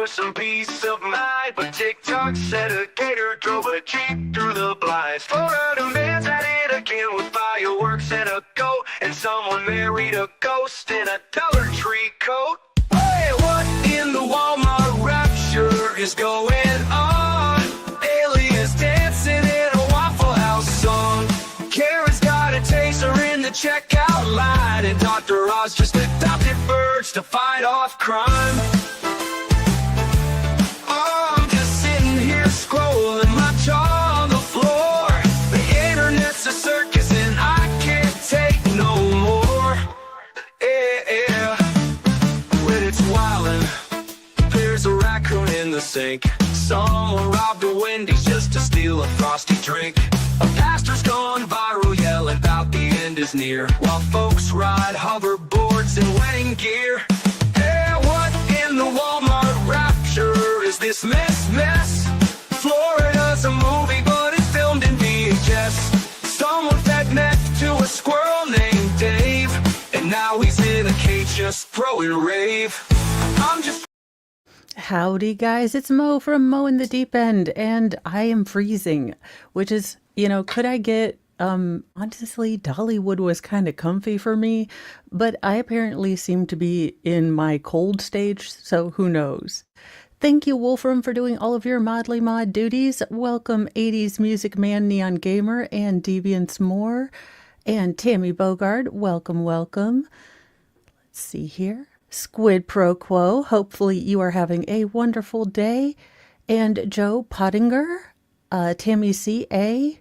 for some peace of mind. But TikTok said a gator drove a jeep through the blinds. Florida man's at it again with fireworks and a goat. And someone married a ghost in a Dollar Tree coat. Hey, what in the Walmart rapture is going on? Aliens dancing in a Waffle House song. Kara's got a taser in the checkout line. And Dr. Oz just adopted birds to fight off crime. Oh, I'm just sitting here scrolling my jaw on the floor. The internet's a circus and I can't take no more. Yeah, when it's wildin', there's a raccoon in the sink. Someone robbed a Wendy's just to steal a frosty drink. A pastor's gone viral yelling about the end is near, while folks ride hoverboards in wedding gear. Hey, what in the Walmart rapture is this mess? Florida's a movie, but it's filmed in VHS. Someone fed meth to a squirrel named Dave, and now he's in a cage just throwing rave. I'm just... Howdy guys, it's Mo from Mo in the Deep End, and I am freezing, which is, could I get, honestly, Dollywood was kind of comfy for me, but I apparently seem to be in my cold stage, so who knows. Thank you, Wolfram, for doing all of your Modly Mod duties. Welcome, 80s Music Man, Neon Gamer, and Deviants More. And Tammy Bogard, welcome. Let's see here. Squid Pro Quo, hopefully you are having a wonderful day. And Joe Pottinger, Tammy C.A.,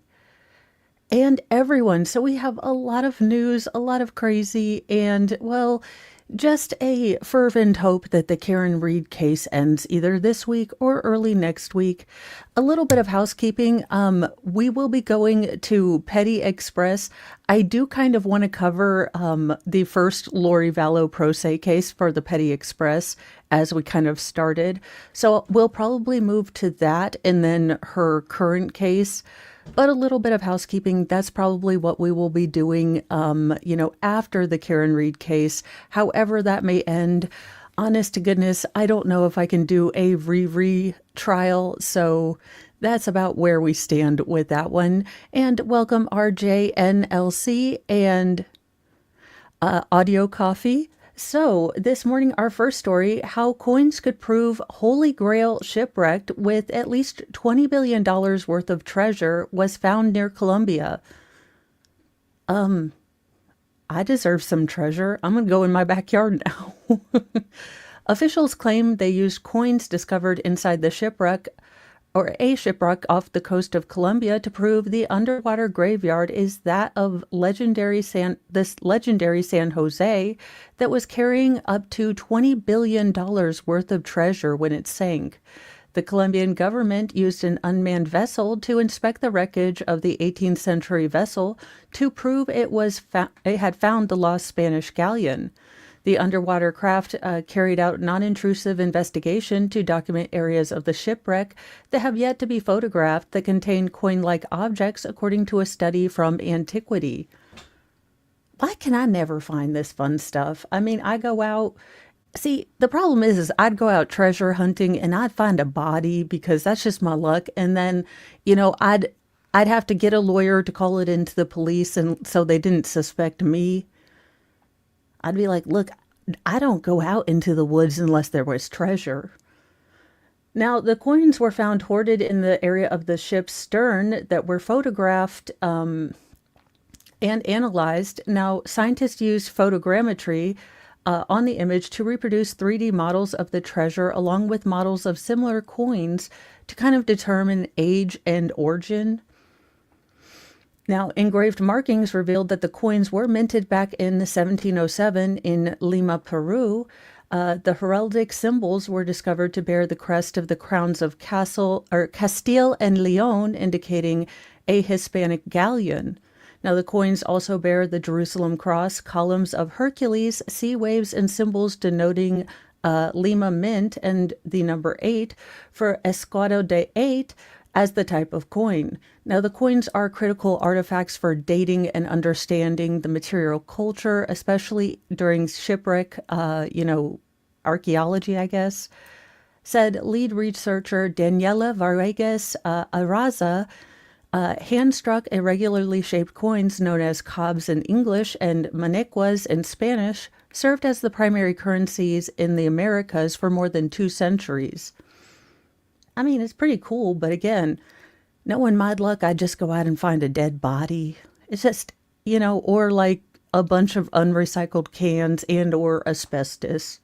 and everyone. So we have a lot of news, a lot of crazy, and, well, just a fervent hope that the Karen Read case ends either this week or early next week. A little bit of housekeeping. We will be going to Petty Express. I do kind of want to cover the first Lori Vallow pro se case for the Petty Express as we kind of started. So we'll probably move to that and then her current case. But a little bit of housekeeping, that's probably what we will be doing, after the Karen Read case. However that may end, honest to goodness, I don't know if I can do a re-trial. So that's about where we stand with that one. And welcome RJNLC and Audio Coffee. So this morning, our first story, how coins could prove Holy Grail shipwrecked with at least $20 billion worth of treasure was found near Colombia. I deserve some treasure. I'm going to go in my backyard now. Officials claim they used coins discovered inside the shipwreck or a shipwreck off the coast of Colombia to prove the underwater graveyard is that of this legendary San Jose that was carrying up to $20 billion worth of treasure when it sank. The Colombian government used an unmanned vessel to inspect the wreckage of the 18th century vessel to prove it had found the lost Spanish galleon. The underwater craft carried out non-intrusive investigation to document areas of the shipwreck that have yet to be photographed that contain coin-like objects, according to a study from Antiquity. Why can I never find this fun stuff? I mean, I go out... See, the problem is I'd go out treasure hunting and I'd find a body because that's just my luck. And then, I'd have to get a lawyer to call it into the police and so they didn't suspect me. I'd be like, look, I don't go out into the woods unless there was treasure. Now, the coins were found hoarded in the area of the ship's stern that were photographed and analyzed. Now, scientists used photogrammetry on the image to reproduce 3D models of the treasure along with models of similar coins to kind of determine age and origin. Now, engraved markings revealed that the coins were minted back in 1707 in Lima, Peru. The heraldic symbols were discovered to bear the crest of the crowns of Castile and Leon, indicating a Hispanic galleon. Now, the coins also bear the Jerusalem cross, columns of Hercules, sea waves, and symbols denoting Lima mint and the number 8 for Escudo de 8, as the type of coin. Now, the coins are critical artifacts for dating and understanding the material culture, especially during shipwreck, archaeology, I guess. said lead researcher Daniela Vargas Araza hand-struck irregularly shaped coins known as cobs in English and manequas in Spanish served as the primary currencies in the Americas for more than 2 centuries. I mean, it's pretty cool, but again, knowing my luck, I'd just go out and find a dead body. It's just, or like a bunch of unrecycled cans and or asbestos.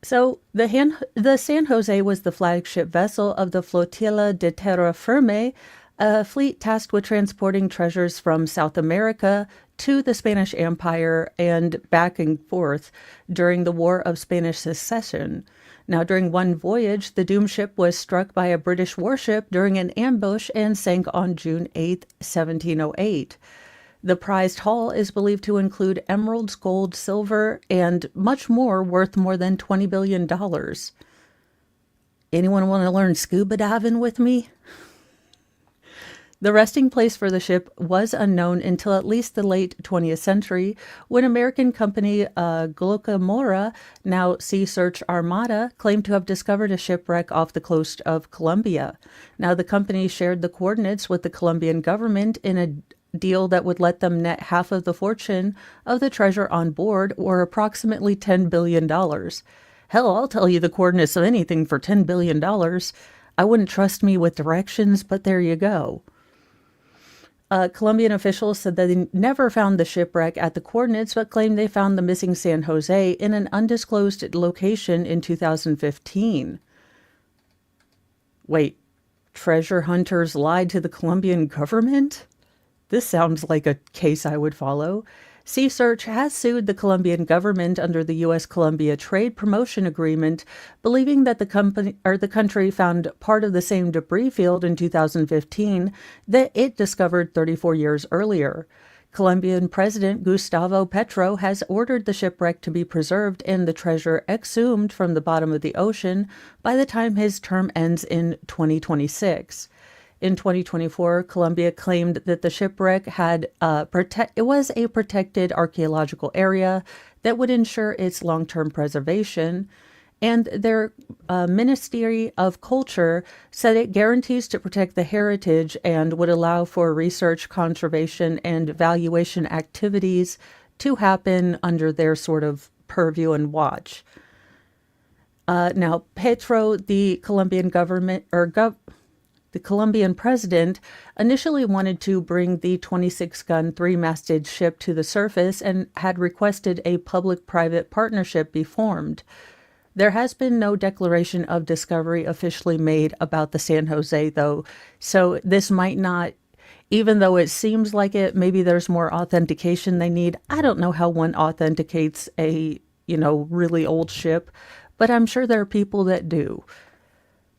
So the San Jose was the flagship vessel of the Flotilla de Terra Firme, a fleet tasked with transporting treasures from South America to the Spanish Empire and back and forth during the War of Spanish Succession. Now, during one voyage, the doomed ship was struck by a British warship during an ambush and sank on June 8, 1708. The prized haul is believed to include emeralds, gold, silver, and much more worth more than $20 billion. Anyone want to learn scuba diving with me? The resting place for the ship was unknown until at least the late 20th century, when American company Glocamora, now Sea Search Armada, claimed to have discovered a shipwreck off the coast of Colombia. Now, the company shared the coordinates with the Colombian government in a deal that would let them net half of the fortune of the treasure on board, or approximately $10 billion. Hell, I'll tell you the coordinates of anything for $10 billion. I wouldn't trust me with directions, but there you go. Colombian officials said that they never found the shipwreck at the coordinates, but claimed they found the missing San Jose in an undisclosed location in 2015. Wait, treasure hunters lied to the Colombian government? This sounds like a case I would follow. Sea Search has sued the Colombian government under the U.S.-Colombia Trade Promotion Agreement, believing that the country found part of the same debris field in 2015 that it discovered 34 years earlier. Colombian President Gustavo Petro has ordered the shipwreck to be preserved and the treasure exhumed from the bottom of the ocean by the time his term ends in 2026. In 2024, Colombia claimed that the shipwreck it was a protected archaeological area that would ensure its long-term preservation, and their Ministry of Culture said it guarantees to protect the heritage and would allow for research, conservation, and valuation activities to happen under their sort of purview and watch. Now, Petro, the Colombian government, the Colombian president, initially wanted to bring the 26-gun, 3-masted ship to the surface and had requested a public-private partnership be formed. There has been no declaration of discovery officially made about the San Jose, though, so this might not, even though it seems like it, maybe there's more authentication they need. I don't know how one authenticates a, really old ship, but I'm sure there are people that do.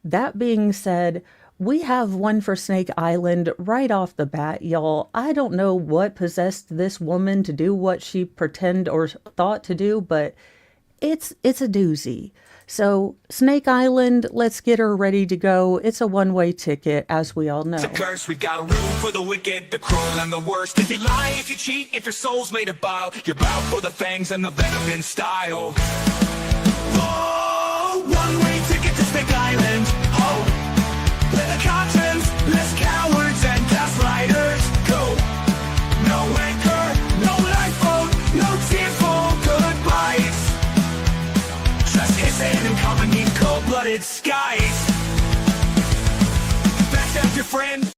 That being said, we have one for Snake Island right off the bat, y'all. I don't know what possessed this woman to do what she pretended or thought to do, but it's a doozy. So, Snake Island, let's get her ready to go. It's a one-way ticket, as we all know. It's a curse, we've got a room for the wicked, the cruel, and the worst. If you lie, if you cheat, if your soul's made of bile, you're bound for the fangs and the venom in style. Oh, one-way ticket to Snake Island. Oh. Let the conscience, less cowards and gaslighters go. No anchor, no lifeboat, no tearful goodbyes. Just hissing and coming in cold-blooded skies. Back up your friend.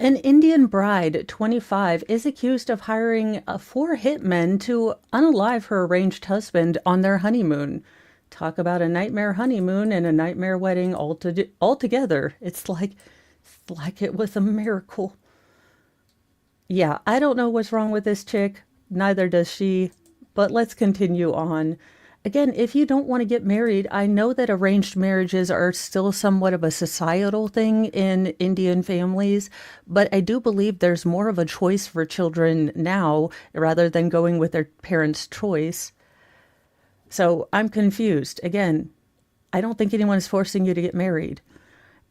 An Indian bride, 25, is accused of hiring 4 hitmen to unalive her arranged husband on their honeymoon. Talk about a nightmare honeymoon and a nightmare wedding all together. It's like it was a miracle. Yeah, I don't know what's wrong with this chick. Neither does she. But let's continue on. Again, if you don't want to get married, I know that arranged marriages are still somewhat of a societal thing in Indian families, but I do believe there's more of a choice for children now rather than going with their parents' choice. So I'm confused. Again, I don't think anyone's forcing you to get married.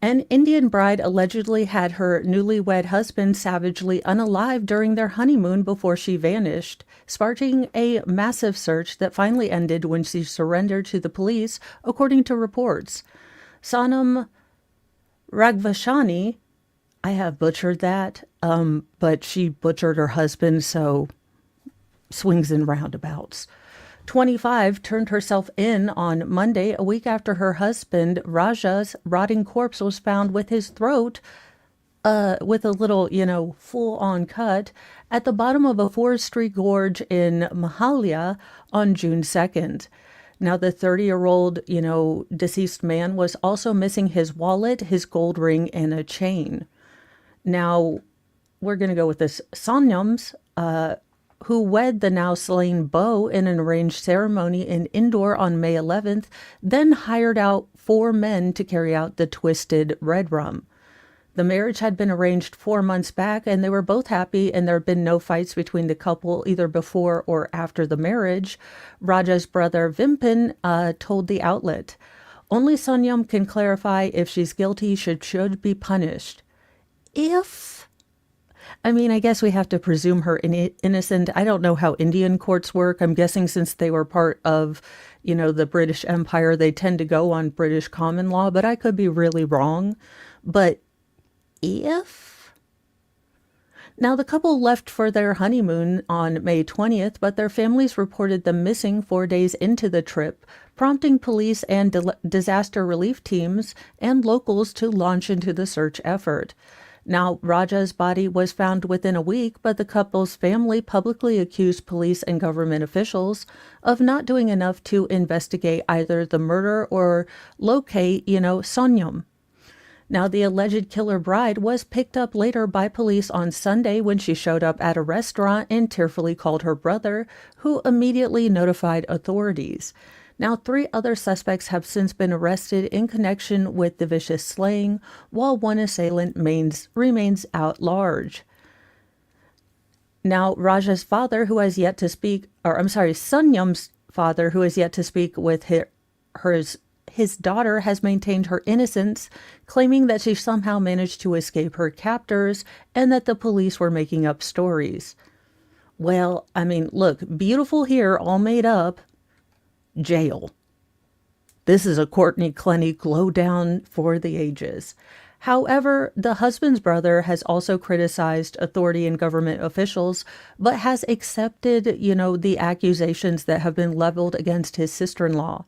An Indian bride allegedly had her newlywed husband savagely unalive during their honeymoon before she vanished, sparking a massive search that finally ended when she surrendered to the police, according to reports. Sonam Ragvashani, I have butchered that, but she butchered her husband, so swings and roundabouts. 25 turned herself in on Monday, a week after her husband, Raja's rotting corpse was found with his throat, with a little, full-on cut at the bottom of a forestry gorge in Mahalia on June 2nd. Now, the 30-year-old, deceased man was also missing his wallet, his gold ring, and a chain. Now, we're going to go with this. Sonyams, who wed the now slain beau in an arranged ceremony in Indore on May 11th, then hired out 4 men to carry out the twisted red rum. The marriage had been arranged 4 months back, and they were both happy, and there had been no fights between the couple either before or after the marriage. Raja's brother Vimpin told the outlet, "Only Sonyam can clarify if she's guilty, she should be punished." I guess we have to presume her innocent. I don't know how Indian courts work. I'm guessing since they were part of, the British Empire, they tend to go on British common law, but I could be really wrong. But Now, the couple left for their honeymoon on May 20th, but their families reported them missing 4 days into the trip, prompting police and disaster relief teams and locals to launch into the search effort. Now, Raja's body was found within a week, but the couple's family publicly accused police and government officials of not doing enough to investigate either the murder or locate, Sonyam. Now, the alleged killer bride was picked up later by police on Sunday when she showed up at a restaurant and tearfully called her brother, who immediately notified authorities. Now, 3 other suspects have since been arrested in connection with the vicious slaying, while one assailant remains at large. Now, Raja's father, who has yet to speak, Sonyam's father, who has yet to speak with his daughter, has maintained her innocence, claiming that she somehow managed to escape her captors and that the police were making up stories. Well, look, beautiful here, all made up. Jail. This is a Courtney Clenny glow down for the ages. However, the husband's brother has also criticized authority and government officials, but has accepted, the accusations that have been leveled against his sister-in-law.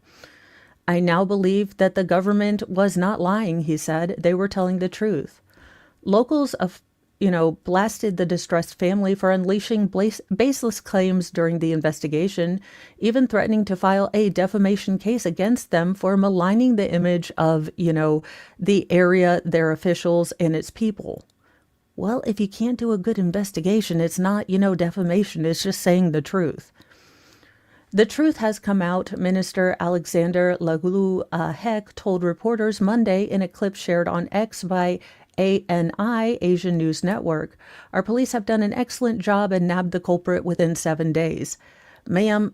"I now believe that the government was not lying," he said. "They were telling the truth." Locals blasted the distressed family for unleashing baseless claims during the investigation, even threatening to file a defamation case against them for maligning the image of, the area, their officials, and its people. Well, if you can't do a good investigation, it's not, defamation. It's just saying the truth. The truth has come out, Minister Alexander Lagulu Heck told reporters Monday in a clip shared on X by ANI, Asian News Network. "Our police have done an excellent job and nabbed the culprit within 7 days. Ma'am,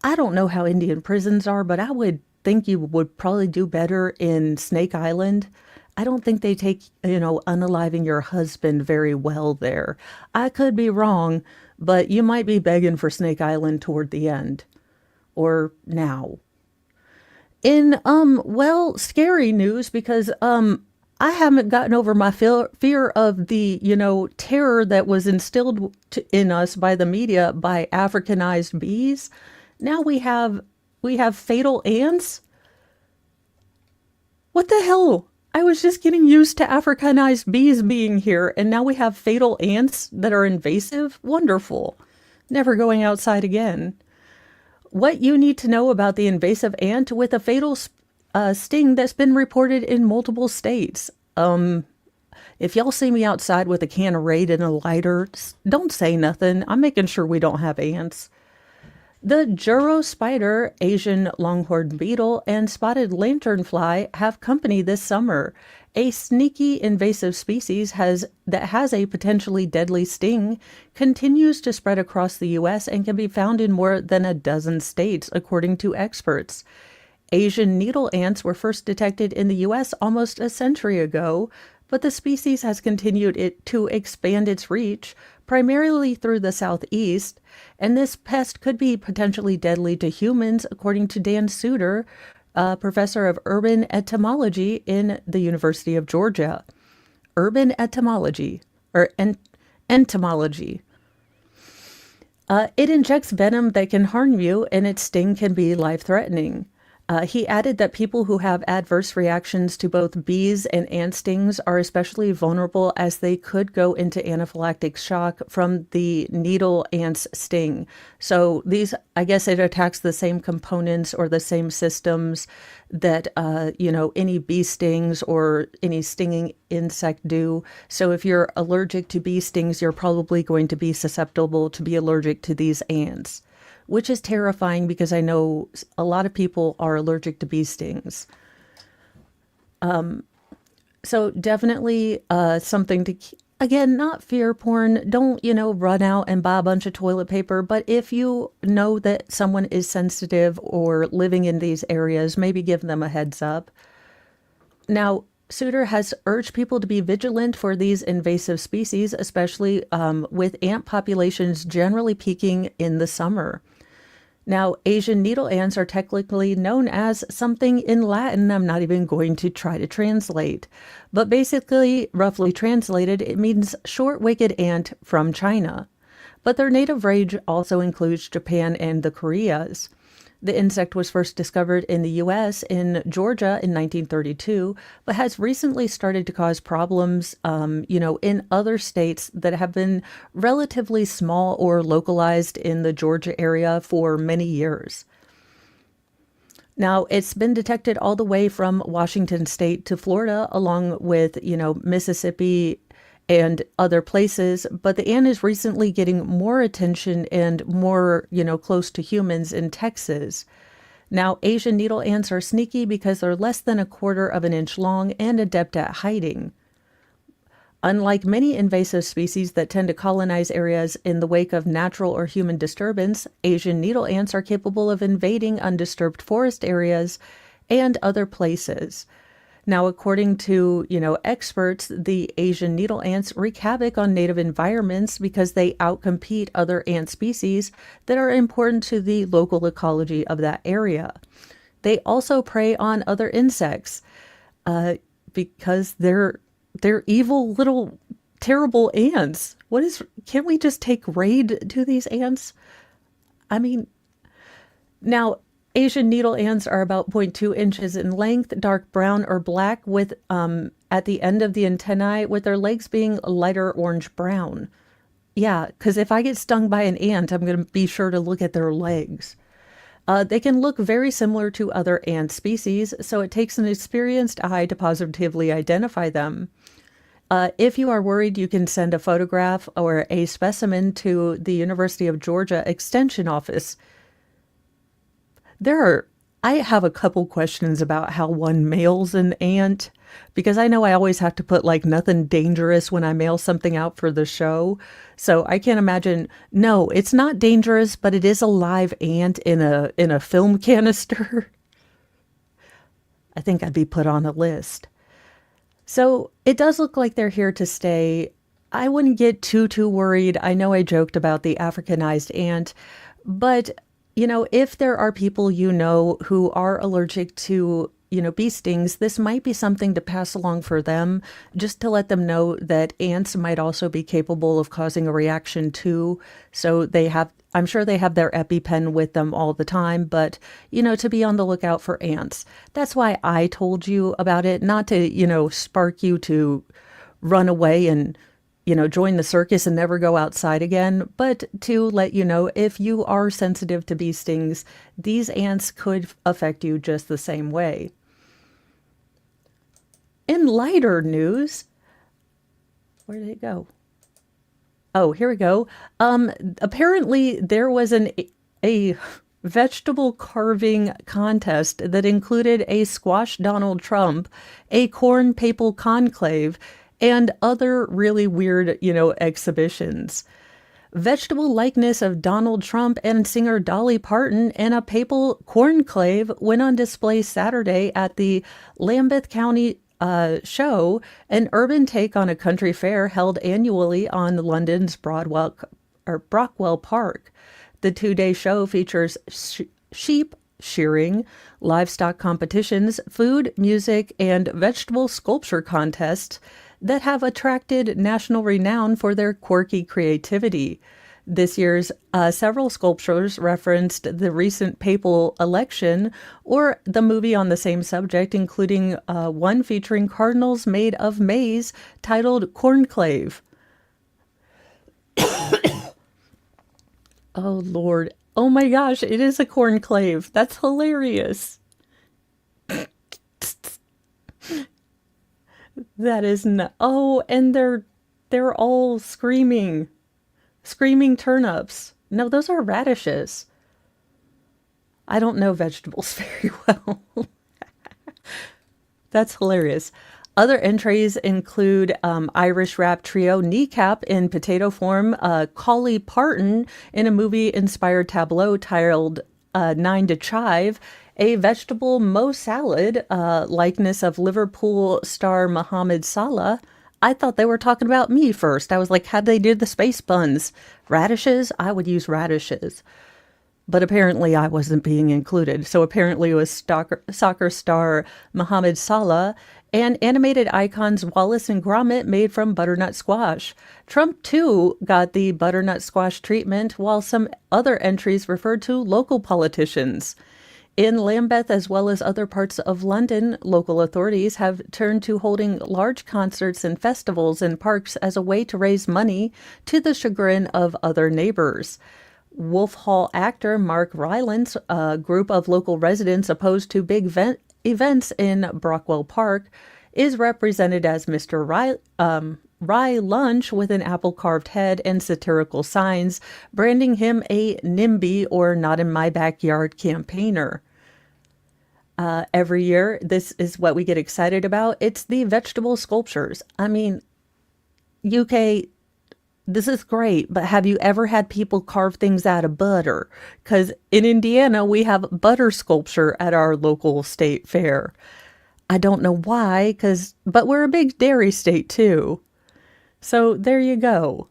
I don't know how Indian prisons are, but I would think you would probably do better in Snake Island. I don't think they take, unaliving your husband very well there. I could be wrong, but you might be begging for Snake Island toward the end. Or now." In, scary news, because, I haven't gotten over my fear of the, terror that was instilled in us by the media by Africanized bees. Now we have fatal ants. What the hell? I was just getting used to Africanized bees being here, and now we have fatal ants that are invasive? Wonderful. Never going outside again. What you need to know about the invasive ant with a fatal sting that's been reported in multiple states. If y'all see me outside with a can of Raid and a lighter, don't say nothing. I'm making sure we don't have ants. The Juro spider, Asian longhorn beetle, and spotted lanternfly have company this summer. A sneaky invasive species that has a potentially deadly sting continues to spread across the U.S. and can be found in more than a dozen states, according to experts. Asian needle ants were first detected in the US almost a century ago, but the species has continued to expand its reach, primarily through the southeast, and this pest could be potentially deadly to humans, according to Dan Suter, a professor of urban entomology in the University of Georgia. Urban entomology, or entomology. It injects venom that can harm you, and its sting can be life-threatening. He added that people who have adverse reactions to both bees and ant stings are especially vulnerable, as they could go into anaphylactic shock from the needle ant's sting. So these, I guess it attacks the same components or the same systems that, any bee stings or any stinging insect do. So if you're allergic to bee stings, you're probably going to be susceptible to be allergic to these ants, which is terrifying because I know a lot of people are allergic to bee stings. So definitely something to, again, not fear porn. Don't, run out and buy a bunch of toilet paper. But if you know that someone is sensitive or living in these areas, maybe give them a heads up. Now, Suter has urged people to be vigilant for these invasive species, especially with ant populations generally peaking in the summer. Now, Asian needle ants are technically known as something in Latin I'm not even going to try to translate. But basically, roughly translated, it means short-wicked ant from China. But their native range also includes Japan and the Koreas. The insect was first discovered in the U.S. in Georgia in 1932, but has recently started to cause problems, in other states that have been relatively small or localized in the Georgia area for many years. Now, it's been detected all the way from Washington State to Florida, along with, Mississippi and other places, but the ant is recently getting more attention and more, close to humans in Texas. Now, Asian needle ants are sneaky because they're less than 1/4 of an inch long and adept at hiding. Unlike many invasive species that tend to colonize areas in the wake of natural or human disturbance, Asian needle ants are capable of invading undisturbed forest areas and other places. Now, according to, experts, the Asian needle ants wreak havoc on native environments because they outcompete other ant species that are important to the local ecology of that area. They also prey on other insects because they're evil little terrible ants. Can't we just take raid to these ants? I mean, now, Asian needle ants are about 0.2 inches in length, dark brown or black with at the end of the antennae, with their legs being lighter orange brown. Yeah, because if I get stung by an ant, I'm going to be sure to look at their legs. They can look very similar to other ant species, so it takes an experienced eye to positively identify them. If you are worried, you can send a photograph or a specimen to the University of Georgia Extension Office. I have a couple questions about how one mails an ant, because I know I always have to put like nothing dangerous when I mail something out for the show. So I can't imagine. No, it's not dangerous, but it is a live ant in a film canister. I think I'd be put on a list. So it does look like they're here to stay. I wouldn't get too worried. I know I joked about the Africanized ant, but if there are people who are allergic to, bee stings, this might be something to pass along for them, just to let them know that ants might also be capable of causing a reaction too. So I'm sure they have their EpiPen with them all the time, but, to be on the lookout for ants. That's why I told you about it, not to, spark you to run away and join the circus and never go outside again, but to let you know if you are sensitive to bee stings, these ants could affect you just the same way. In lighter news, where did it go? Oh, here we go. Apparently there was a vegetable carving contest that included a squash Donald Trump, a corn papal conclave, and other really weird, exhibitions. Vegetable likeness of Donald Trump and singer Dolly Parton and a papal cornclave went on display Saturday at the Lambeth County show, an urban take on a country fair held annually on London's Brockwell Park. The 2-day show features sheep shearing, livestock competitions, food, music, and vegetable sculpture contests that have attracted national renown for their quirky creativity. This year's several sculptures referenced the recent papal election or the movie on the same subject, including one featuring cardinals made of maize titled Cornclave. Oh, Lord. Oh, my gosh, it is a cornclave. That's hilarious. That is not. Oh, and they're all screaming turnips. No, those are radishes. I don't know vegetables very well. That's hilarious. Other entries include Irish rap trio Kneecap in potato form, Collie Parton in a movie-inspired tableau titled Nine to Chive, a vegetable Mo salad likeness of Liverpool star Mohamed Salah. I thought they were talking about me first. I was like, how'd they do the space buns? Radishes? I would use radishes. But apparently I wasn't being included. So apparently it was soccer star Mohamed Salah and animated icons Wallace and Gromit made from butternut squash. Trump, too, got the butternut squash treatment, while some other entries referred to local politicians. In Lambeth, as well as other parts of London, local authorities have turned to holding large concerts and festivals in parks as a way to raise money, to the chagrin of other neighbors. Wolf Hall actor Mark Rylance, a group of local residents opposed to big events in Brockwell Park, is represented as Mr. Rye Lunch with an apple-carved head and satirical signs, branding him a NIMBY or Not in My Backyard campaigner. Every year, this is what we get excited about. It's the vegetable sculptures. I mean, UK, this is great, but have you ever had people carve things out of butter? Because in Indiana, we have butter sculpture at our local state fair. I don't know why, but we're a big dairy state too. So there you go.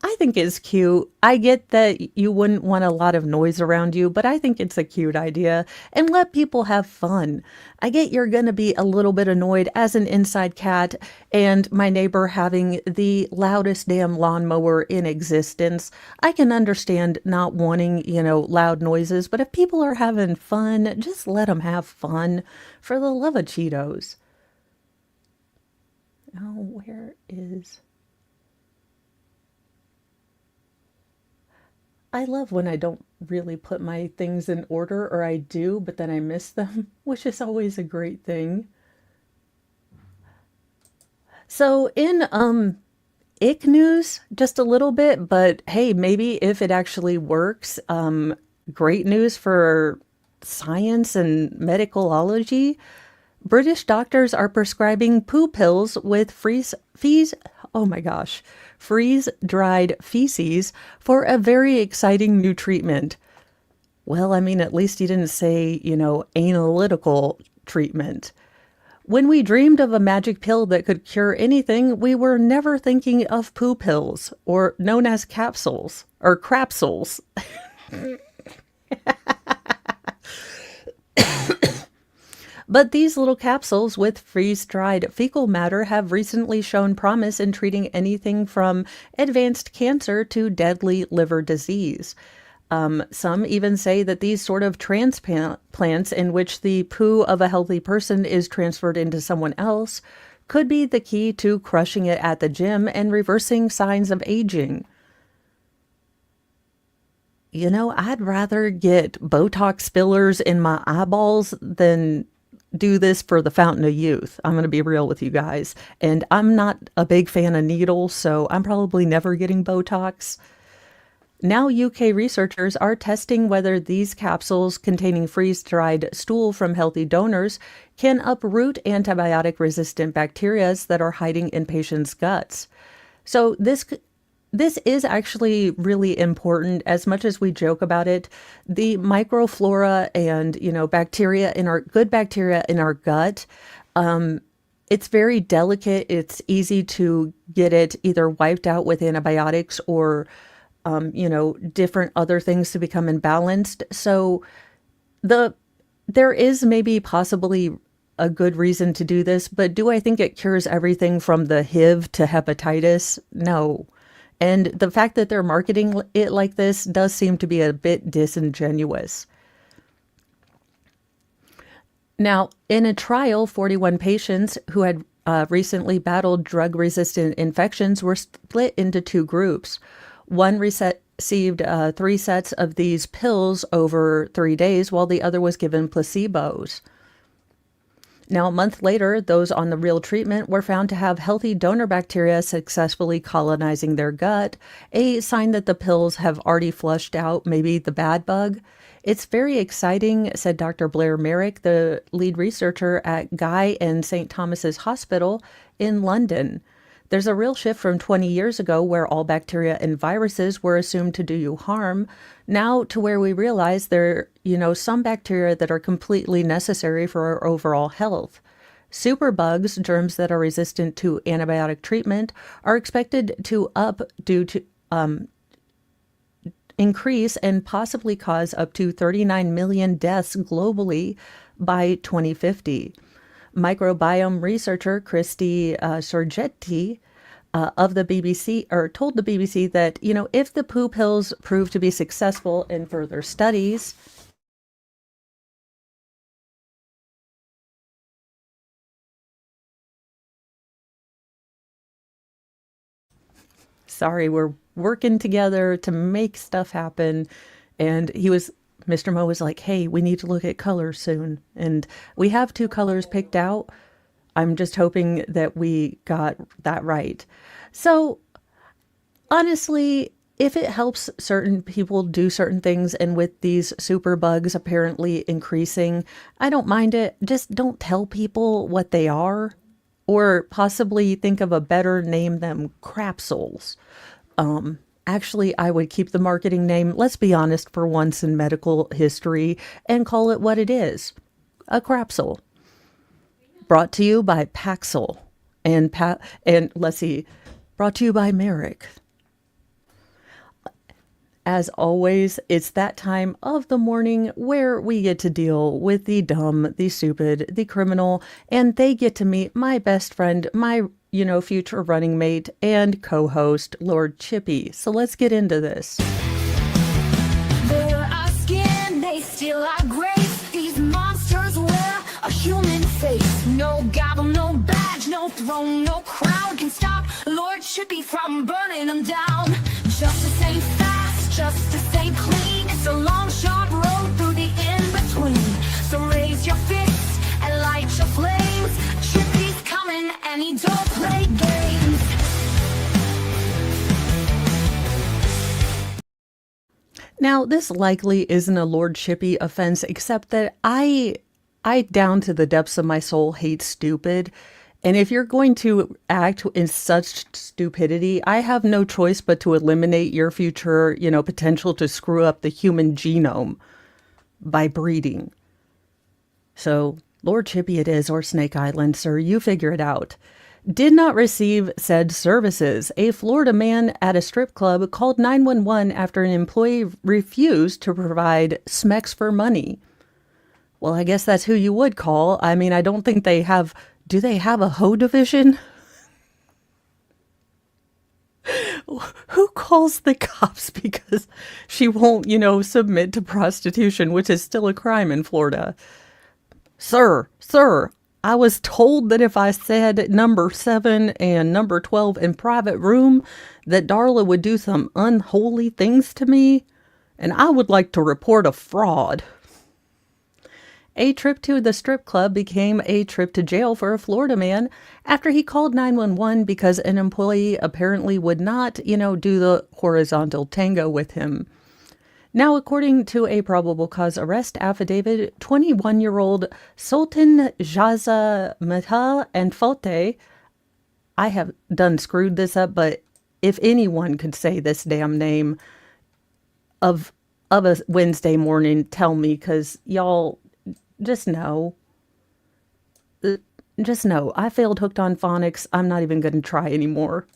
I think it's cute. I get that you wouldn't want a lot of noise around you, but I think it's a cute idea. And let people have fun. I get you're going to be a little bit annoyed as an inside cat and my neighbor having the loudest damn lawnmower in existence. I can understand not wanting, loud noises, but if people are having fun, just let them have fun for the love of Cheetos. Oh, where is... I love when I don't really put my things in order, or I do, but then I miss them, which is always a great thing. So in ick news, just a little bit, but hey, maybe if it actually works, great news for science and medicalology. British doctors are prescribing poo pills with freeze-dried feces for a very exciting new treatment. Well, I mean, at least he didn't say, analytical treatment. When we dreamed of a magic pill that could cure anything, we were never thinking of poo pills, or known as capsules, or crapsules. But these little capsules with freeze-dried fecal matter have recently shown promise in treating anything from advanced cancer to deadly liver disease. Some even say that these sort of transplants in which the poo of a healthy person is transferred into someone else could be the key to crushing it at the gym and reversing signs of aging. I'd rather get Botox fillers in my eyeballs than do this for the fountain of youth. I'm going to be real with you guys. And I'm not a big fan of needles, so I'm probably never getting Botox. Now UK researchers are testing whether these capsules containing freeze-dried stool from healthy donors can uproot antibiotic-resistant bacteria that are hiding in patients' guts. So this this is actually really important. As much as we joke about it, the microflora and, bacteria in our good bacteria in our gut, it's very delicate. It's easy to get it either wiped out with antibiotics or, different other things to become imbalanced. So there is maybe possibly a good reason to do this, but do I think it cures everything from the HIV to hepatitis? No. And the fact that they're marketing it like this does seem to be a bit disingenuous. Now, in a trial, 41 patients who had recently battled drug-resistant infections were split into two groups. One received 3 sets of these pills over 3 days, while the other was given placebos. Now, a month later, those on the real treatment were found to have healthy donor bacteria successfully colonizing their gut, a sign that the pills have already flushed out maybe the bad bug. It's very exciting, said Dr. Blair Merrick, the lead researcher at Guy and St. Thomas's Hospital in London. There's a real shift from 20 years ago where all bacteria and viruses were assumed to do you harm, now to where we realize there are, some bacteria that are completely necessary for our overall health. Superbugs, germs that are resistant to antibiotic treatment, are expected to increase and possibly cause up to 39 million deaths globally by 2050. Microbiome researcher Christy Sorgetti of the BBC, or told the BBC that, if the poo pills prove to be successful in further studies, sorry, we're working together to make stuff happen. And Mr. Mo was like, hey, we need to look at colors soon. And we have 2 colors picked out. I'm just hoping that we got that right. So honestly, if it helps certain people do certain things, and with these super bugs apparently increasing, I don't mind it. Just don't tell people what they are, or possibly think of a better name them crapsules. Actually, I would keep the marketing name, let's be honest for once in medical history, and call it what it is, a crapsule. Brought to you by Paxil and let's see, brought to you by Merrick. As always, it's that time of the morning where we get to deal with the dumb, the stupid, the criminal, and they get to meet my best friend, my future running mate and co-host, Lord Chippy. So let's get into this. They're our skin, they steal our grace. These monsters wear a human face. No gavel, no badge, no throne, no crown can stop Lord Chippy from burning them down. Justice ain't fast, justice ain't clean. It's a long, sharp road through the in-between. So raise your fists and light your flames. Chippy's coming and he don't play games. Now, this likely isn't a Lord Chippy offense, except that I down to the depths of my soul hate stupid. And if you're going to act in such stupidity, I have no choice but to eliminate your future, potential to screw up the human genome by breeding. So, Lord Chippy it is, or Snake Island, sir, you figure it out. Did not receive said services. A Florida man at a strip club called 911 after an employee refused to provide smecks for money. Well, I guess that's who you would call. I mean, I don't think they have... Do they have a hoe division? Who calls the cops because she won't, submit to prostitution, which is still a crime in Florida? Sir, I was told that if I said number 7 and number 12 in private room, that Darla would do some unholy things to me, and I would like to report a fraud. A trip to the strip club became a trip to jail for a Florida man after he called 911 because an employee apparently would not, do the horizontal tango with him. Now, according to a probable cause arrest affidavit, 21-year-old Sultan Jaza Mata and Fote, I have done screwed this up, but if anyone could say this damn name of a Wednesday morning, tell me, because y'all just know. Just know, I failed Hooked on Phonics. I'm not even going to try anymore.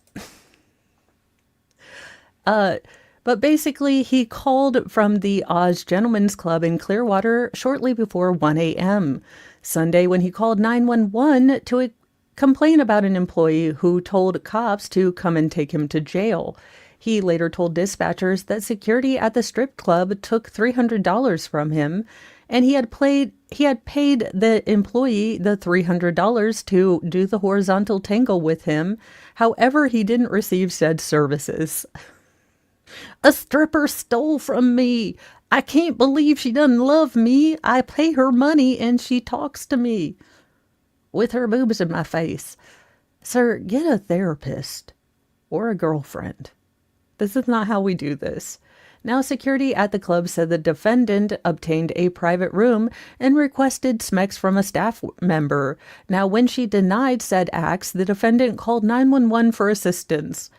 But basically, he called from the Oz Gentlemen's Club in Clearwater shortly before 1 a.m. Sunday when he called 911 to complain about an employee who told cops to come and take him to jail. He later told dispatchers that security at the strip club took $300 from him, and he had paid the employee the $300 to do the horizontal tangle with him. However, he didn't receive said services. A stripper stole from me. I can't believe she doesn't love me. I pay her money and she talks to me with her boobs in my face. Sir, get a therapist or a girlfriend. This is not how we do this. Now, security at the club said the defendant obtained a private room and requested smecks from a staff member. Now, when she denied said acts, the defendant called 911 for assistance.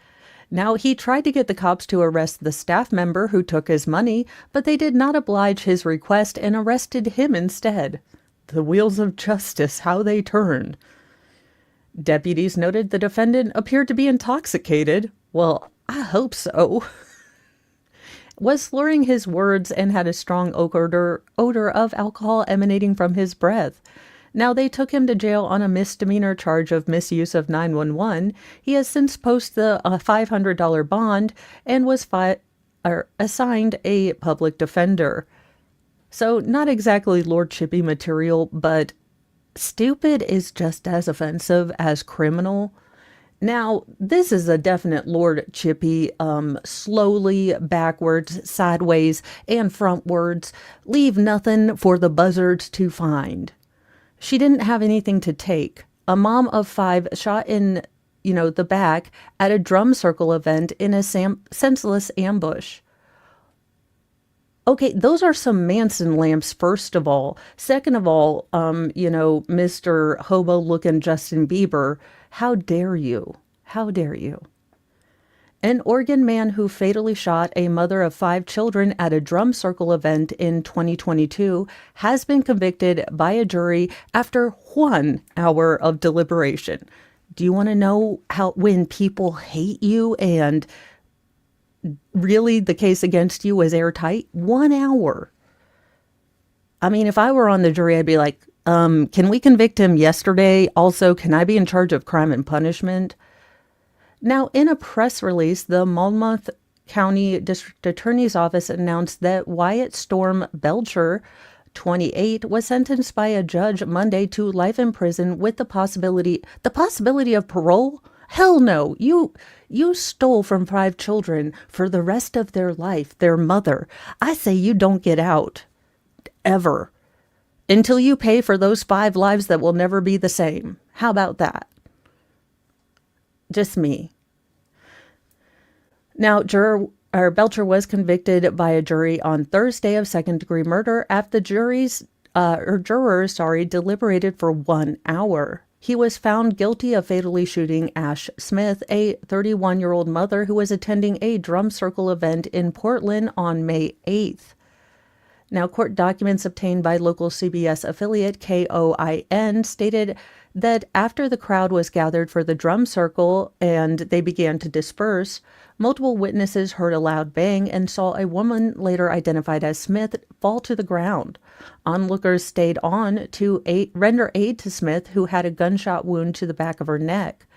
Now, he tried to get the cops to arrest the staff member who took his money, but they did not oblige his request and arrested him instead. The wheels of justice, how they turn. Deputies noted the defendant appeared to be intoxicated. Well, I hope so. Was slurring his words and had a strong odor of alcohol emanating from his breath. Now, they took him to jail on a misdemeanor charge of misuse of 911. He has since posted a $500 bond and was assigned a public defender. So, not exactly Lord Chippy material, but stupid is just as offensive as criminal. Now, this is a definite Lord Chippy, slowly, backwards, sideways, and frontwards. Leave nothing for the buzzards to find. She didn't have anything to take. A mom of 5 shot in, the back at a drum circle event in a senseless ambush. Okay, those are some Manson lamps, first of all. Second of all, Mr. Hobo-looking Justin Bieber, how dare you? How dare you? An Oregon man who fatally shot a mother of 5 children at a drum circle event in 2022 has been convicted by a jury after 1 hour of deliberation. Do you want to know when people hate you and really the case against you is airtight? 1 hour. I mean, if I were on the jury, I'd be like, can we convict him yesterday? Also, can I be in charge of crime and punishment? Now, in a press release, the Monmouth County District Attorney's Office announced that Wyatt Storm Belcher, 28, was sentenced by a judge Monday to life in prison with the possibility of parole? Hell no. You stole from 5 children for the rest of their life, their mother. I say you don't get out. Ever. Until you pay for those 5 lives that will never be the same. How about that? Just me. Now, Belcher was convicted by a jury on Thursday of second-degree murder after the jurors deliberated for 1 hour. He was found guilty of fatally shooting Ash Smith, a 31-year-old mother who was attending a drum circle event in Portland on May 8th. Now, court documents obtained by local CBS affiliate KOIN stated that after the crowd was gathered for the drum circle and they began to disperse, multiple witnesses heard a loud bang and saw a woman later identified as Smith fall to the ground. Onlookers stayed on to render aid to Smith, who had a gunshot wound to the back of her neck.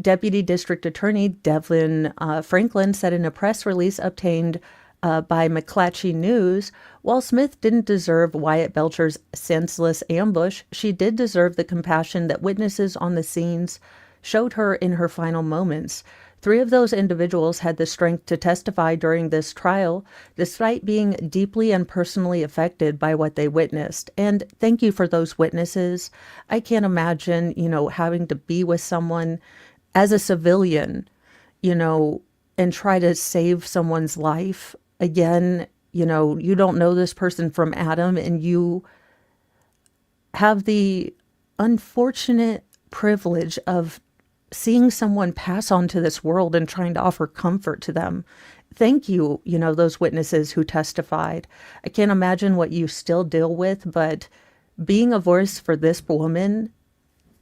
Deputy District Attorney Devlin Franklin said in a press release obtained by McClatchy News, while Smith didn't deserve Wyatt Belcher's senseless ambush, she did deserve the compassion that witnesses on the scenes showed her in her final moments. 3 of those individuals had the strength to testify during this trial, despite being deeply and personally affected by what they witnessed. And thank you for those witnesses. I can't imagine, having to be with someone as a civilian, and try to save someone's life. Again, you don't know this person from Adam, and you have the unfortunate privilege of seeing someone pass on to this world and trying to offer comfort to them. Thank you, those witnesses who testified. I can't imagine what you still deal with, but being a voice for this woman,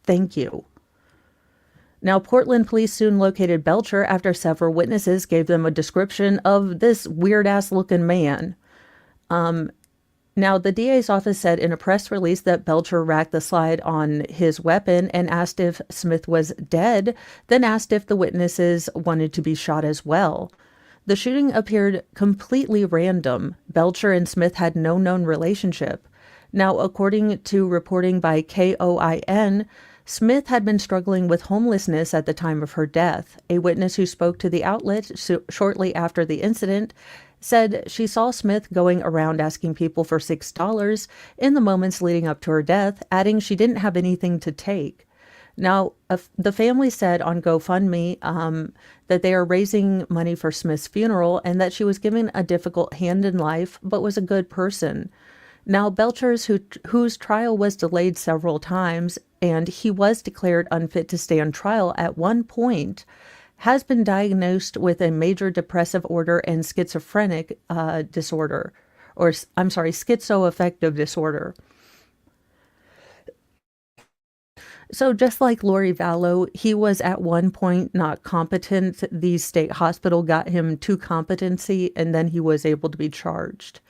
thank you. Now, Portland police soon located Belcher after several witnesses gave them a description of this weird-ass looking man. Now, the DA's office said in a press release that Belcher racked the slide on his weapon and asked if Smith was dead, then asked if the witnesses wanted to be shot as well. The shooting appeared completely random. Belcher and Smith had no known relationship. Now, according to reporting by KOIN, Smith had been struggling with homelessness at the time of her death. A witness who spoke to the outlet shortly after the incident said she saw Smith going around asking people for $6 in the moments leading up to her death, adding she didn't have anything to take. Now, the family said on GoFundMe that they are raising money for Smith's funeral and that she was given a difficult hand in life, but was a good person. Now, Belcher's, whose trial was delayed several times, and he was declared unfit to stand trial at one point, has been diagnosed with a major depressive order and schizophrenic disorder, or schizoaffective disorder. So just like Lori Vallow, he was at one point not competent. The state hospital got him to competency, and then he was able to be charged.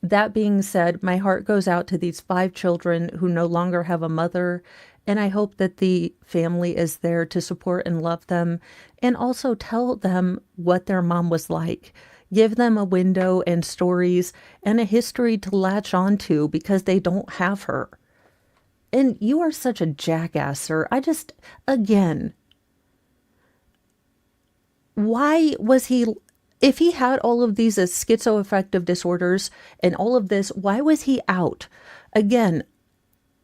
That being said, my heart goes out to these 5 children who no longer have a mother, and I hope that the family is there to support and love them, and also tell them what their mom was like. Give them a window and stories and a history to latch onto because they don't have her. And you are such a jackass, sir. Again, why was he, if he had all of these schizoaffective disorders and all of this, why was he out? Again,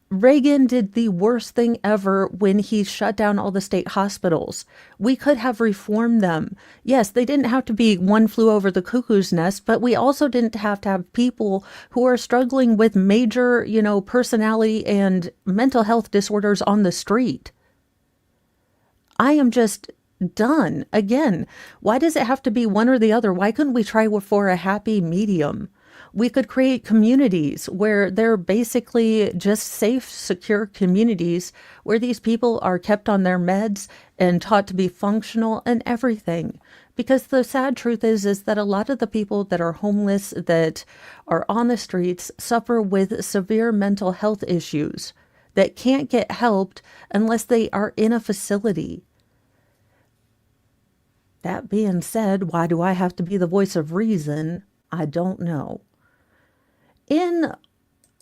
Reagan did the worst thing ever when he shut down all the state hospitals. We could have reformed them. Yes, they didn't have to be one flew over the cuckoo's nest, but we also didn't have to have people who are struggling with major, personality and mental health disorders on the street. I am just done. Again, why does it have to be one or the other? Why couldn't we try for a happy medium? We could create communities where they're basically just safe, secure communities where these people are kept on their meds and taught to be functional and everything. Because the sad truth is that a lot of the people that are homeless, that are on the streets, suffer with severe mental health issues that can't get helped unless they are in a facility. That being said, why do I have to be the voice of reason? I don't know.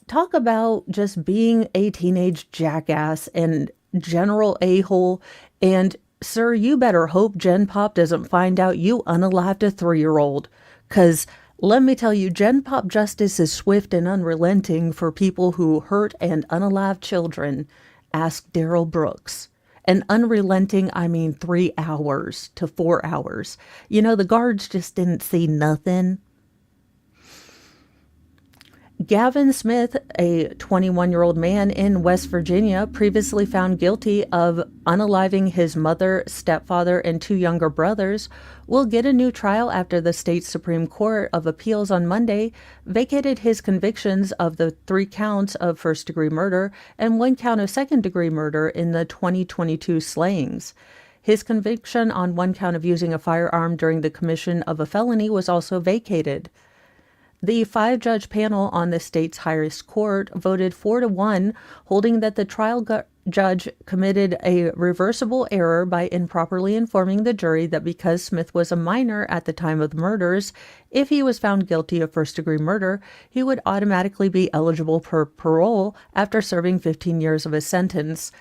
Talk about just being a teenage jackass and general a-hole, and sir, you better hope Gen Pop doesn't find out you unalived a 3-year-old, because let me tell you, Gen Pop justice is swift and unrelenting for people who hurt and unalive children. Ask Daryl Brooks. And unrelenting, I mean 3 hours to 4 hours. The guards just didn't see nothing. Gavin Smith, a 21-year-old man in West Virginia, previously found guilty of unaliving his mother, stepfather, and 2 younger brothers, will get a new trial after the state Supreme Court of Appeals on Monday vacated his convictions of the 3 counts of first-degree murder and 1 count of second-degree murder in the 2022 slayings. His conviction on 1 count of using a firearm during the commission of a felony was also vacated. The 5-judge panel on the state's highest court voted 4-1, holding that the trial judge committed a reversible error by improperly informing the jury that because Smith was a minor at the time of the murders, if he was found guilty of first-degree murder, he would automatically be eligible for parole after serving 15 years of his sentence.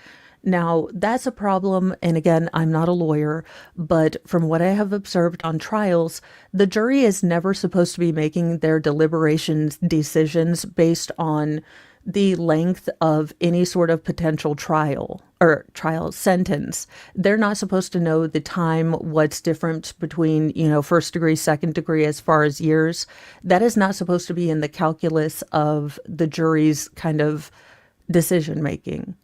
Now, that's a problem, and again, I'm not a lawyer, but from what I have observed on trials, the jury is never supposed to be making their decisions based on the length of any sort of potential trial sentence. They're not supposed to know the time, what's different between, first degree, second degree, as far as years. That is not supposed to be in the calculus of the jury's kind of decision making.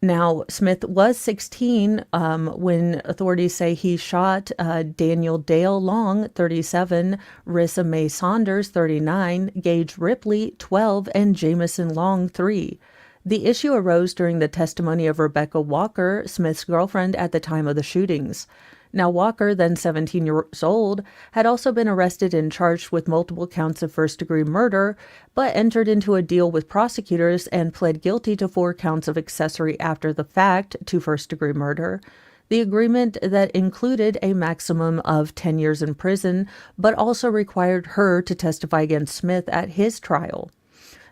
Now, Smith was 16 when authorities say he shot Daniel Dale Long, 37, Rissa Mae Saunders, 39, Gage Ripley, 12, and Jamison Long, 3. The issue arose during the testimony of Rebecca Walker, Smith's girlfriend at the time of the shootings. Now, Walker, then 17 years old, had also been arrested and charged with multiple counts of first-degree murder, but entered into a deal with prosecutors and pled guilty to 4 counts of accessory after the fact to first-degree murder. The agreement that included a maximum of 10 years in prison, but also required her to testify against Smith at his trial.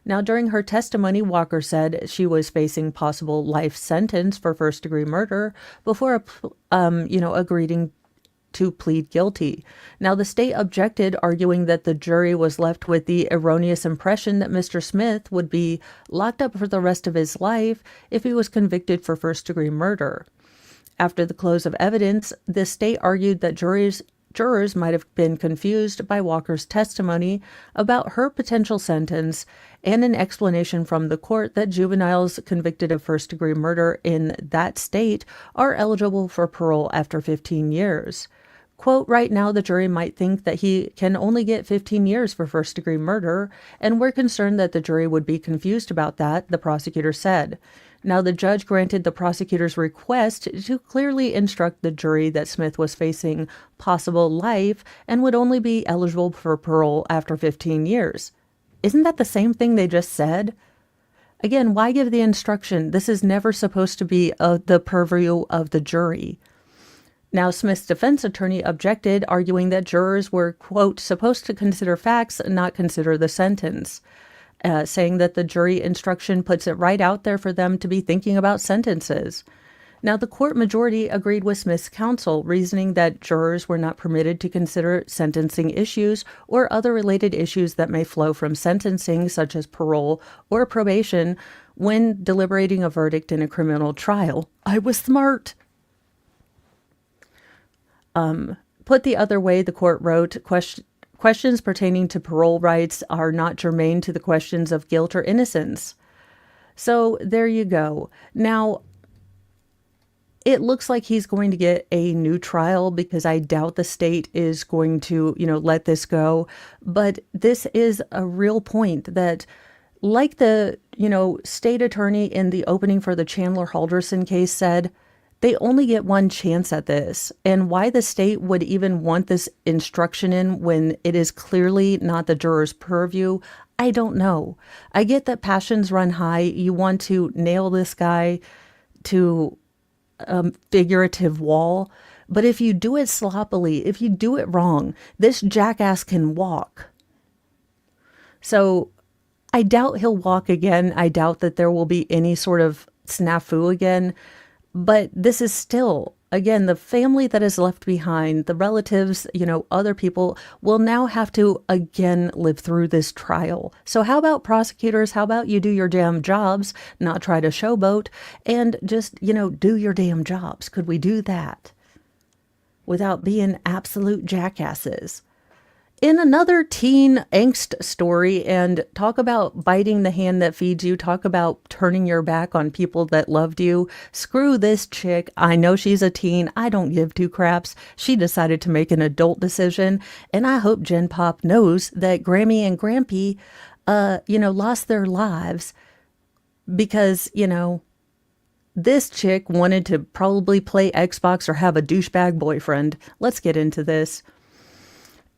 Now, during her testimony, Walker said she was facing possible life sentence for first-degree murder before, agreeing to plead guilty. Now, the state objected, arguing that the jury was left with the erroneous impression that Mr. Smith would be locked up for the rest of his life if he was convicted for first-degree murder. After the close of evidence, the state argued that jurors might have been confused by Walker's testimony about her potential sentence and an explanation from the court that juveniles convicted of first-degree murder in that state are eligible for parole after 15 years. Quote, right now the jury might think that he can only get 15 years for first-degree murder, and we're concerned that the jury would be confused about that, the prosecutor said. Now, the judge granted the prosecutor's request to clearly instruct the jury that Smith was facing possible life and would only be eligible for parole after 15 years. Isn't that the same thing they just said? Again, why give the instruction? This is never supposed to be the purview of the jury. Now, Smith's defense attorney objected, arguing that jurors were, quote, supposed to consider facts and not consider the sentence. Saying that the jury instruction puts it right out there for them to be thinking about sentences. Now, the court majority agreed with Smith's counsel, reasoning that jurors were not permitted to consider sentencing issues or other related issues that may flow from sentencing, such as parole or probation, when deliberating a verdict in a criminal trial. I was smart. Put the other way, the court wrote, questions pertaining to parole rights are not germane to the questions of guilt or innocence. So there you go. Now, it looks like he's going to get a new trial because I doubt the state is going to, let this go. But this is a real point that, like the, state attorney in the opening for the Chandler Halderson case said, they only get one chance at this, and why the state would even want this instruction in when it is clearly not the juror's purview, I don't know. I get that passions run high. You want to nail this guy to a figurative wall, but if you do it sloppily, if you do it wrong, this jackass can walk. So I doubt he'll walk again. I doubt that there will be any sort of snafu again. But this is still, again, the family that is left behind, the relatives, other people will now have to, again, live through this trial. So how about prosecutors? How about you do your damn jobs, not try to showboat, and just, do your damn jobs? Could we do that without being absolute jackasses? In another teen angst story, and talk about biting the hand that feeds you, talk about turning your back on people that loved you. Screw this chick. I know she's a teen. I don't give two craps. She decided to make an adult decision, and I hope Gen Pop knows that Grammy and Grampy, lost their lives because, this chick wanted to probably play Xbox or have a douchebag boyfriend. Let's get into this.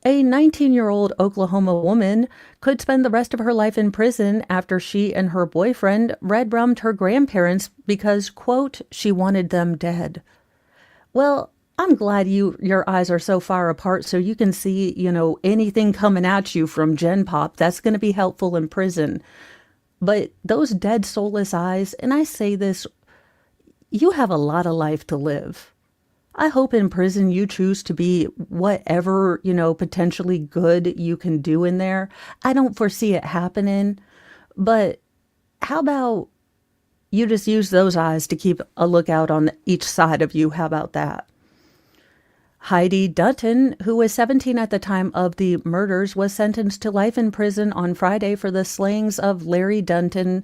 A 19-year-old Oklahoma woman could spend the rest of her life in prison after she and her boyfriend red-rummed her grandparents because, quote, she wanted them dead. Well, I'm glad your eyes are so far apart so you can see, anything coming at you from Gen Pop. That's going to be helpful in prison. But those dead, soulless eyes, and I say this, you have a lot of life to live. I hope in prison you choose to be whatever, potentially good you can do in there. I don't foresee it happening, but how about you just use those eyes to keep a lookout on each side of you? How about that? Heidi Dunton, who was 17 at the time of the murders, was sentenced to life in prison on Friday for the slayings of Larry Dunton,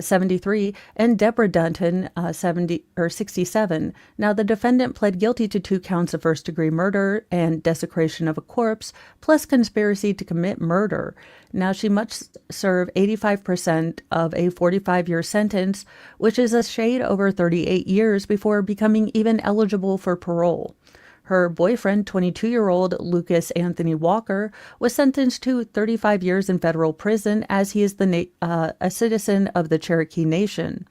73, and Deborah Dunton, 67. Now, the defendant pled guilty to 2 counts of first-degree murder and desecration of a corpse, plus conspiracy to commit murder. Now, she must serve 85% of a 45-year sentence, which is a shade over 38 years before becoming even eligible for parole. Her boyfriend, 22-year-old Lucas Anthony Walker, was sentenced to 35 years in federal prison as he is a citizen of the Cherokee Nation.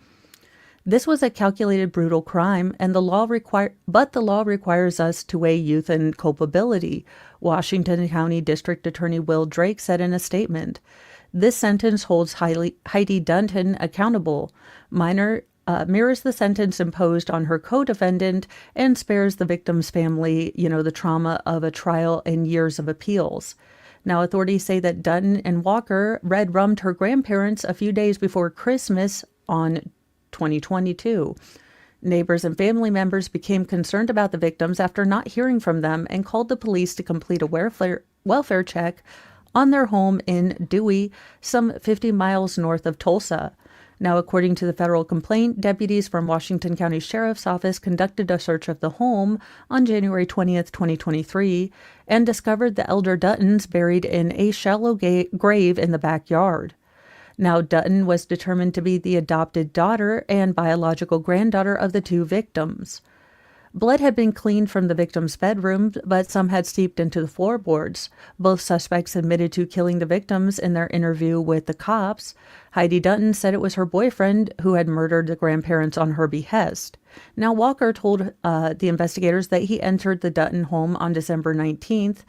This was a calculated, brutal crime, and the law requires us to weigh youth and culpability, Washington County District Attorney Will Drake said in a statement. This sentence holds Heidi Dunton accountable. Mirrors the sentence imposed on her co-defendant and spares the victim's family, the trauma of a trial and years of appeals. Now, authorities say that Dunton and Walker red-rummed her grandparents a few days before Christmas on 2022. Neighbors and family members became concerned about the victims after not hearing from them and called the police to complete a welfare check on their home in Dewey, some 50 miles north of Tulsa. Now, according to the federal complaint, deputies from Washington County Sheriff's Office conducted a search of the home on January 20th, 2023, and discovered the elder Duttons buried in a shallow grave in the backyard. Now, Dunton was determined to be the adopted daughter and biological granddaughter of the 2 victims. Blood had been cleaned from the victim's bedroom, but some had seeped into the floorboards. Both suspects admitted to killing the victims in their interview with the cops. Heidi Dunton said it was her boyfriend who had murdered the grandparents on her behest. Now, Walker told the investigators that he entered the Dunton home on December 19th,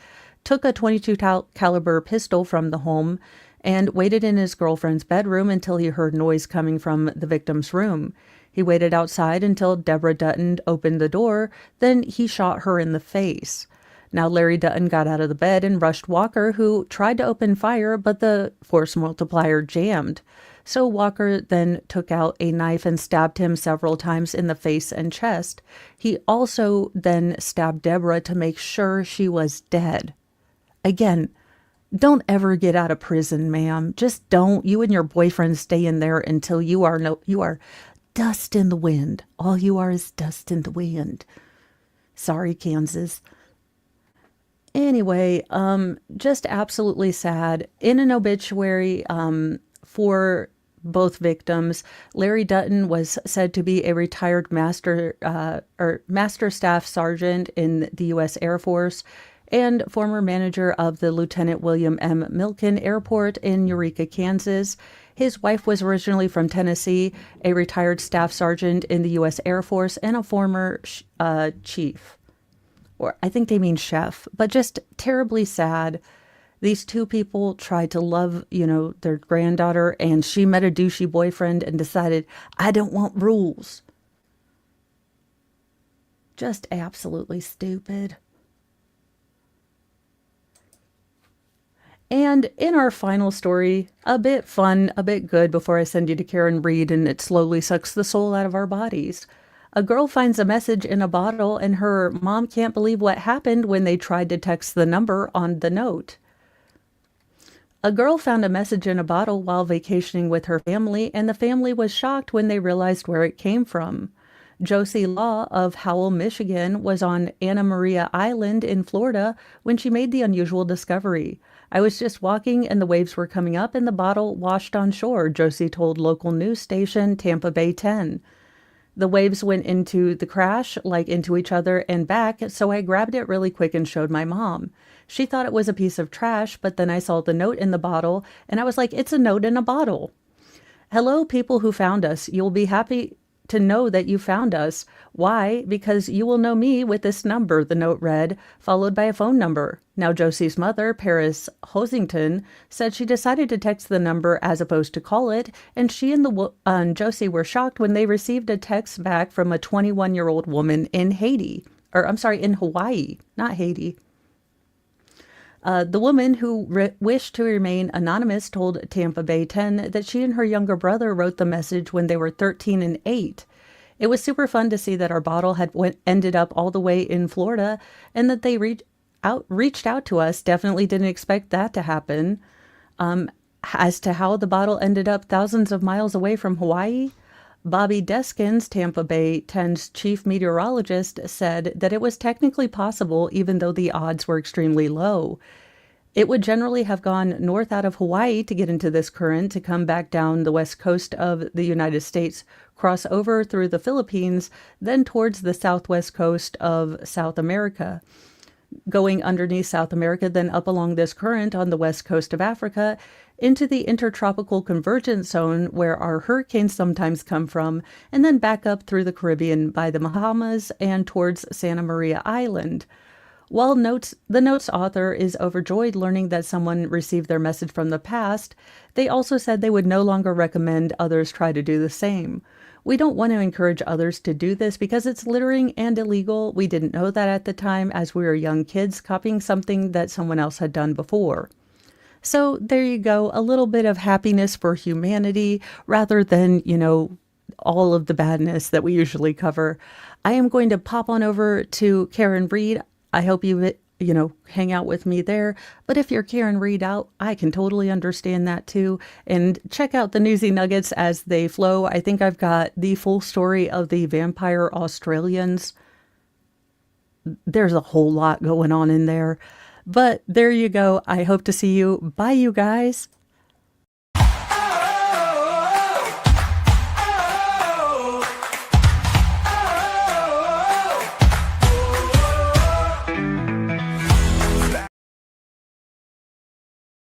took a .22 caliber pistol from the home, and waited in his girlfriend's bedroom until he heard noise coming from the victim's room. He waited outside until Deborah Dunton opened the door, then he shot her in the face. Now, Larry Dunton got out of the bed and rushed Walker, who tried to open fire, but the force multiplier jammed. So Walker then took out a knife and stabbed him several times in the face and chest. He also then stabbed Deborah to make sure she was dead. Again, don't ever get out of prison, ma'am. Just don't. You and your boyfriend stay in there until you are dust in the wind. All you are is dust in the wind. Sorry, Kansas. Anyway, just absolutely sad. In an obituary for both victims, Larry Dunton was said to be a retired master staff sergeant in the U.S. Air Force and former manager of the Lieutenant William M. Milken Airport in Eureka, Kansas. His wife was originally from Tennessee, a retired staff sergeant in the U.S. Air Force, and a former chief. Or I think they mean chef, but just terribly sad. These 2 people tried to love, their granddaughter, and she met a douchey boyfriend and decided, I don't want rules. Just absolutely stupid. And in our final story, a bit fun, a bit good before I send you to Karen Reed and it slowly sucks the soul out of our bodies. A girl finds a message in a bottle and her mom can't believe what happened when they tried to text the number on the note. A girl found a message in a bottle while vacationing with her family, and the family was shocked when they realized where it came from. Josie Law of Howell, Michigan, was on Anna Maria Island in Florida when she made the unusual discovery. I was just walking and the waves were coming up and the bottle washed on shore, Josie told local news station Tampa Bay 10. The waves went into the crash, like into each other and back, so I grabbed it really quick and showed my mom. She thought it was a piece of trash, but then I saw the note in the bottle and I was like, it's a note in a bottle. Hello, people who found us. You'll be happy to know that you found us. Why? Because you will know me with this number, the note read, followed by a phone number. Now, Josie's mother, Paris Hosington, said she decided to text the number as opposed to call it, and she and Josie were shocked when they received a text back from a 21-year-old woman in in Hawaii, not Haiti. The woman who wished to remain anonymous told Tampa Bay 10 that she and her younger brother wrote the message when they were 13 and 8. It was super fun to see that our bottle had ended up all the way in Florida and that they reached out to us. Definitely didn't expect that to happen. As to how the bottle ended up thousands of miles away from Hawaii, Bobby Deskins, Tampa Bay 10's chief meteorologist, said that it was technically possible even though the odds were extremely low. It would generally have gone north out of Hawaii to get into this current to come back down the west coast of the United States, cross over through the Philippines, then towards the southwest coast of South America, going underneath South America, then up along this current on the west coast of Africa into the intertropical convergence zone where our hurricanes sometimes come from, and then back up through the Caribbean by the Bahamas and towards Santa Maria Island. While the note's author is overjoyed learning that someone received their message from the past, they also said they would no longer recommend others try to do the same. We don't want to encourage others to do this because it's littering and illegal. We didn't know that at the time as we were young kids copying something that someone else had done before. So there you go, a little bit of happiness for humanity rather than, all of the badness that we usually cover. I am going to pop on over to Karen Reed. I hope you hang out with me there. But if you're Karen Reed out, I can totally understand that too. And check out the newsy nuggets as they flow. I think I've got the full story of the vampire Australians. There's a whole lot going on in there. But there you go. I hope to see you. Bye, you guys.